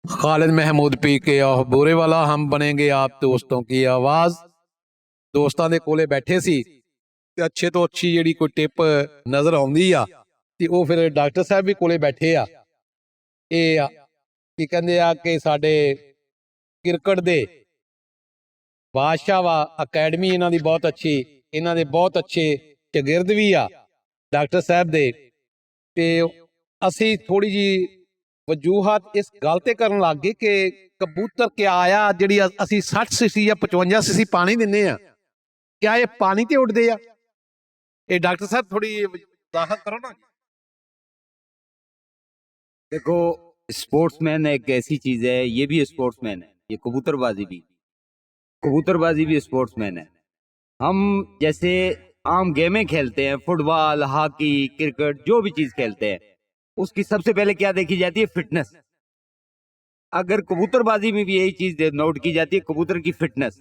Khalid Mahmood P के और बुरे वाला हम बनेंगे आप दोस्तों की आवाज़। ਦੋਸਤਾਂ ਦੇ ਕੋਲੇ ਬੈਠੇ ਸੀ ਤੇ ਅੱਛੇ ਤੋਂ ਅੱਛੀ ਜਿਹੜੀ ਕੋਈ ਟਿਪ ਨਜ਼ਰ ਆਉਂਦੀ ਆ ਤੇ ਉਹ ਫਿਰ ਡਾਕਟਰ ਸਾਹਿਬ ਵੀ ਕੋਲੇ ਬੈਠੇ ਆ। ਇਹ ਕੀ ਕਹਿੰਦੇ ਆ ਕਿ ਸਾਡੇ ਕ੍ਰਿਕਟ ਦੇ ਬਾਦਸ਼ਾਹ ਵਾ ਅਕੈਡਮੀ ਇਹਨਾਂ ਦੀ ਬਹੁਤ ਅੱਛੀ, ਇਹਨਾਂ ਦੇ ਬਹੁਤ ਅੱਛੇ ਸ਼ਾਗਿਰਦ ਵੀ ਆ ਡਾਕਟਰ ਸਾਹਿਬ ਦੇ। ਤੇ ਅਸੀਂ ਥੋੜੀ ਜੀ ਵਜੂਹਾਤ ਇਸ ਗੱਲ ਤੇ ਕਰਨ ਲੱਗ ਗਏ ਕਿ ਕਬੂਤਰ ਕਿਆ ਆ ਜਿਹੜੀ ਅਸੀਂ 60 ਸੀਸੀ ਜਾਂ 55 ਸੀਸੀ ਪਾਣੀ ਦਿੰਨੇ ਆ, क्या ये पानी ते उड़ते आ? ये डॉक्टर साहब थोड़ी वजाहत करो ना। देखो, स्पोर्ट्समैन एक ऐसी चीज है, ये भी स्पोर्ट्समैन है, ये कबूतरबाजी भी स्पोर्ट्समैन है। हम जैसे आम गेमें खेलते हैं, फुटबॉल, हॉकी, क्रिकेट, जो भी चीज खेलते हैं, उसकी सबसे पहले क्या देखी जाती है? फिटनेस। अगर कबूतरबाजी में भी यही चीज नोट की जाती है, कबूतर की फिटनेस।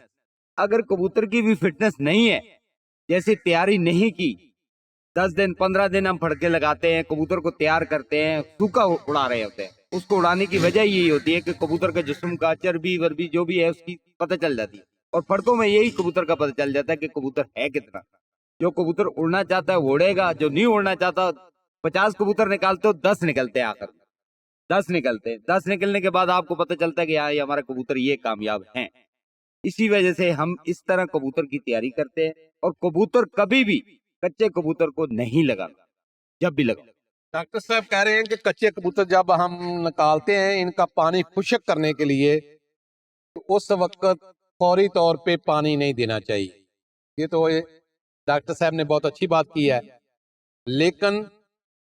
अगर कबूतर की भी फिटनेस नहीं है, जैसे तैयारी नहीं की, 10 दिन 15 दिन हम फड़के लगाते हैं, कबूतर को तैयार करते हैं, सूखा उड़ा रहे होते हैं। उसको उड़ाने की वजह यही होती है कि कबूतर के जिस्म का चर्बी वर्बी जो भी है उसकी पता चल जाती है, और फड़कों में यही कबूतर का पता चल जाता है कि कबूतर है कितना। जो कबूतर उड़ना चाहता है वो उड़ेगा, जो नहीं उड़ना चाहता, 50 कबूतर निकालते हो 10 निकलते हैं, आखिर 10 निकलते हैं। 10 निकलने के बाद आपको पता चलता है कि यार ये हमारे कबूतर ये कामयाब हैं। इसी वजह से हम इस तरह कबूतर की तैयारी करते हैं, और कबूतर कभी भी कच्चे कबूतर को नहीं लगाना, जब भी लगाओ। डॉक्टर साहब कह रहे हैं कि कच्चे कबूतर जब हम निकालते हैं इनका पानी खुश्क करने के लिए, तो उस वक्त फौरी तौर पे पानी नहीं देना चाहिए। ये तो डॉक्टर साहब ने बहुत अच्छी बात की है, लेकिन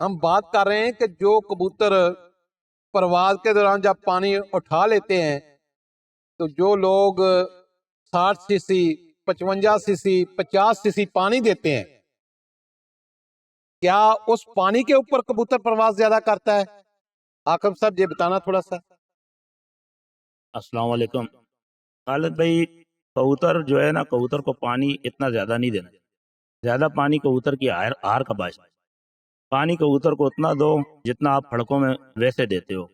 हम बात कर रहे हैं कि जो कबूतर परवाज के दौरान जब पानी उठा लेते हैं, तो जो लोग 60 सीसी 55 सीसी 50 सीसी पानी देते हैं, क्या उस पानी के ऊपर कबूतर प्रवास ज्यादा करता है? आकम साहब ये बताना थोड़ा सा। अस्सलाम वालेकुम खालिद भाई। कबूतर जो है ना, कबूतर को पानी इतना ज़्यादा नहीं देना चाहिए। ज़्यादा पानी कबूतर की हार का बायस है। पानी कबूतर को उतना दो जितना आप फड़कों में वैसे देते हो,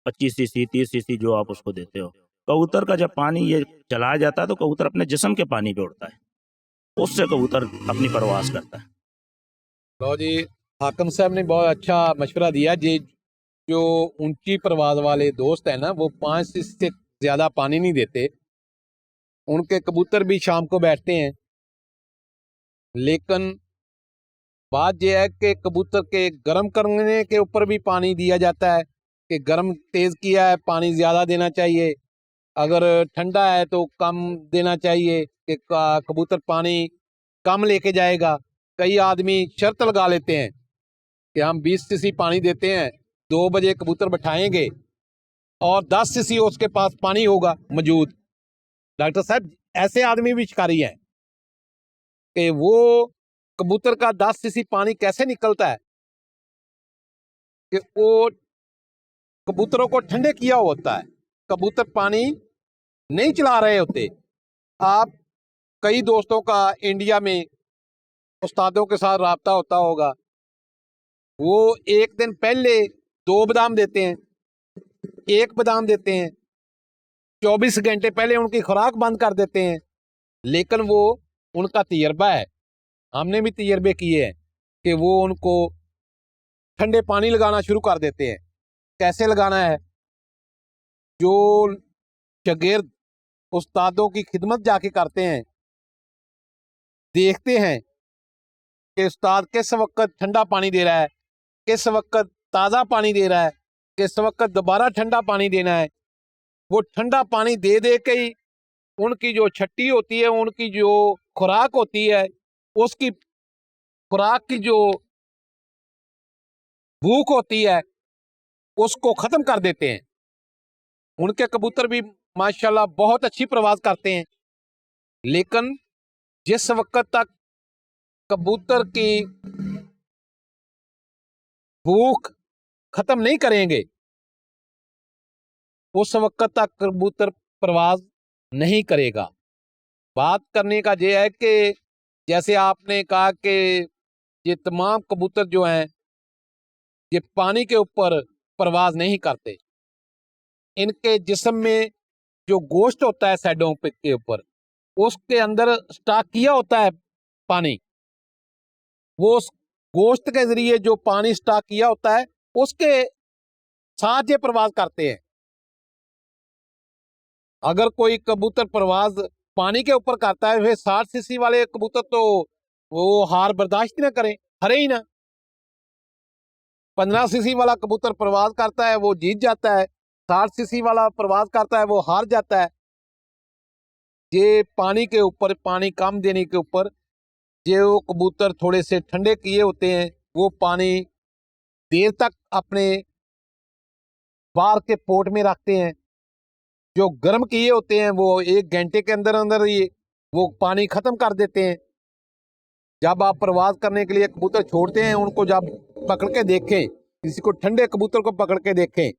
25 सीसी 30 सीसी जो आप उसको देते हो। कबूतर का जब पानी ये चलाया जाता है तो कबूतर अपने जिस्म के पानी पे उड़ता है, उससे कबूतर अपनी परवास करता है। लो जी, हाकम साहब ने बहुत अच्छा मशवरा दिया जी। जो ऊंची परवाज वाले दोस्त हैं ना, वो 5 से ज्यादा पानी नहीं देते, उनके कबूतर भी शाम को बैठते हैं। लेकिन बात यह है कि कबूतर के गर्म करने के ऊपर भी पानी दिया जाता है कि गर्म तेज किया है पानी ज्यादा देना चाहिए, अगर ठंडा है तो कम देना चाहिए कि कबूतर पानी कम लेके जाएगा। कई आदमी शर्त लगा लेते हैं कि हम 20 सीसी पानी देते हैं, 2 बजे कबूतर बैठाएंगे और 10 सीसी उसके पास पानी होगा मौजूद। डॉक्टर साहब, ऐसे आदमी भी शिकारी हैं कि वो कबूतर का 10 सीसी पानी कैसे निकलता है कि वो कबूतरों को ठंडे किया होता है, कबूतर पानी नहीं चला रहे होते। आप कई दोस्तों का इंडिया में उस्तादों के साथ राब्ता होता होगा, वो एक दिन पहले 2 बादाम देते हैं, 1 बादाम देते हैं, 24 घंटे पहले उनकी खुराक बंद कर देते हैं। लेकिन वो उनका तजर्बा है, हमने भी तजर्बे किए हैं कि वो उनको ठंडे पानी लगाना शुरू कर देते हैं। कैसे लगाना है? जो शागिर्द उस्तादों की खिदमत जाके करते हैं, देखते हैं कि उस्ताद किस वक्त ठंडा पानी दे रहा है, किस वक्त ताज़ा पानी दे रहा है, किस वक्त दोबारा ठंडा पानी देना है। वो ठंडा पानी दे दे के ही उनकी जो छट्टी होती है, उनकी जो खुराक होती है, उसकी खुराक की जो भूख होती है उसको ख़त्म कर देते हैं। उनके कबूतर भी माशाल्लाह बहुत अच्छी परवाज़ करते हैं, लेकिन जिस वक्त तक कबूतर की भूख खत्म नहीं करेंगे उस वक्त तक कबूतर परवाज नहीं करेगा। बात करने का यह है कि जैसे आपने कहा कि ये तमाम कबूतर जो हैं ये पानी के ऊपर परवाज नहीं करते, इनके जिस्म में जो गोश्त होता है साइडों पे के ऊपर, उसके अंदर स्टॉक किया होता है पानी। वो उस गोश्त के जरिए जो पानी स्टॉक किया होता है उसके साथ ये प्रवास करते हैं। अगर कोई कबूतर प्रवास पानी के ऊपर करता है, फिर 60 सीसी वाले कबूतर तो वो हार बर्दाश्त ना करें, हरे ही ना। 15 सीसी वाला कबूतर प्रवास करता है वो जीत जाता है, 60 सीसी वाला प्रवास करता है वो हार जाता है। ये पानी के ऊपर, पानी कम देने के ऊपर जो कबूतर थोड़े से ठंडे किए होते हैं वो पानी देर तक अपने बाहर के पोर्ट में रखते हैं। जो गर्म किए होते हैं वो 1 घंटे के अंदर अंदर ही वो पानी खत्म कर देते हैं। जब आप प्रवास करने के लिए कबूतर छोड़ते हैं, उनको जब पकड़ के देखें, किसी को ठंडे कबूतर को पकड़ के देखें,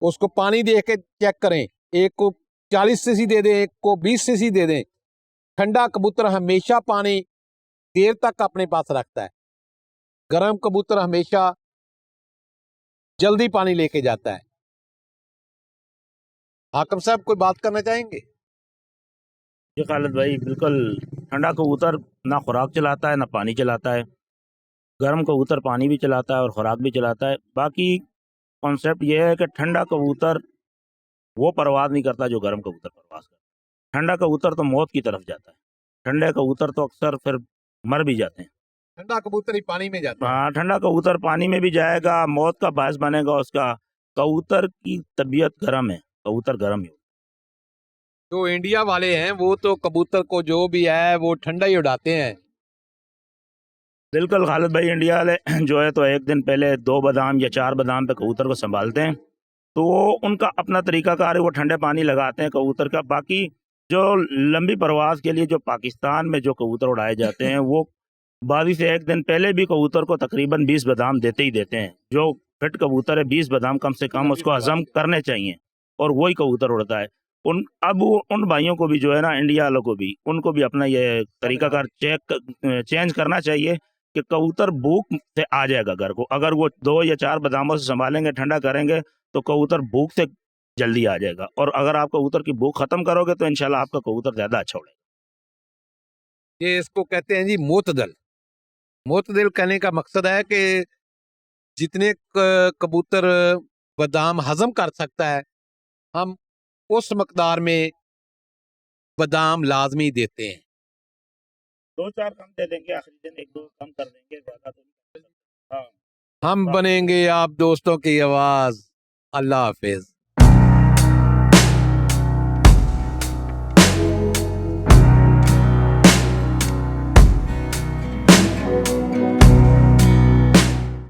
उसको पानी दे के चेक करें, एक को 40 सीसी दे दें, एक को 20 सीसी दे दें। ठंडा कबूतर हमेशा पानी देर तक अपने पास रखता है, गर्म कबूतर हमेशा जल्दी पानी लेके जाता है। हाकिम साहब कोई बात करना चाहेंगे? जी खालिद भाई, बिल्कुल। ठंडा कबूतर ना खुराक चलाता है ना पानी चलाता है। गर्म कबूतर पानी भी चलाता है और खुराक भी चलाता है। बाकी कॉन्सेप्ट ये है कि ठंडा कबूतर वो परवाज़ नहीं करता जो गर्म कबूतर परवाज़ करता है। ठंडा कबूतर तो मौत की तरफ जाता है। ठंडे कबूतर तो अक्सर फिर मर भी जाते हैं। ठंडा कबूतर ही पानी में जाता है। हाँ, ठंडा कबूतर पानी में भी जाएगा, मौत का बायस बनेगा उसका। कबूतर की तबीयत गर्म है, कबूतर गर्म ही। जो इंडिया वाले हैं वो तो कबूतर को जो भी है वो ठंडा ही उड़ाते हैं। बिल्कुल खालिद भाई, इंडिया वाले जो है तो एक दिन पहले 2 बादाम या 4 बादाम पे कबूतर को संभालते हैं। तो वो उनका अपना तरीकाकार है, वो ठंडे पानी लगाते हैं कबूतर का। बाकी जो लंबी परवास के लिए जो पाकिस्तान में जो कबूतर उड़ाए जाते हैं वो बाजी से एक दिन पहले भी कबूतर को तकरीबन 20 बादाम देते ही देते हैं। जो फिट कबूतर है 20 बादाम कम से कम उसको हजम करने चाहिए और वही कबूतर उड़ता है। उन भाइयों को भी जो है ना, इंडिया वालों को भी, उनको भी अपना ये तरीकाकार चेंज करना चाहिए कि कबूतर भूख से आ जाएगा घर को। अगर वो 2 या 4 बादामों से संभालेंगे, ठंडा करेंगे, तो कबूतर भूख से जल्दी आ जाएगा। और अगर आप कबूतर की भूख खत्म करोगे तो इंशाल्लाह आपका कबूतर ज्यादा अच्छा उड़ेगा। ये इसको कहते हैं जी मोतदल। मोतदल कहने का मकसद है कि जितने कबूतर बादाम हजम कर सकता है, हम उस मकदार में बादाम लाजमी देते हैं। 2-4 कम दे देंगे, आखिरी दिन 1-2 कम कर देंगे, ज्यादा तो नहीं कर सकते। हाँ। हम बनेंगे आप दोस्तों की आवाज। अल्लाह हाफिज।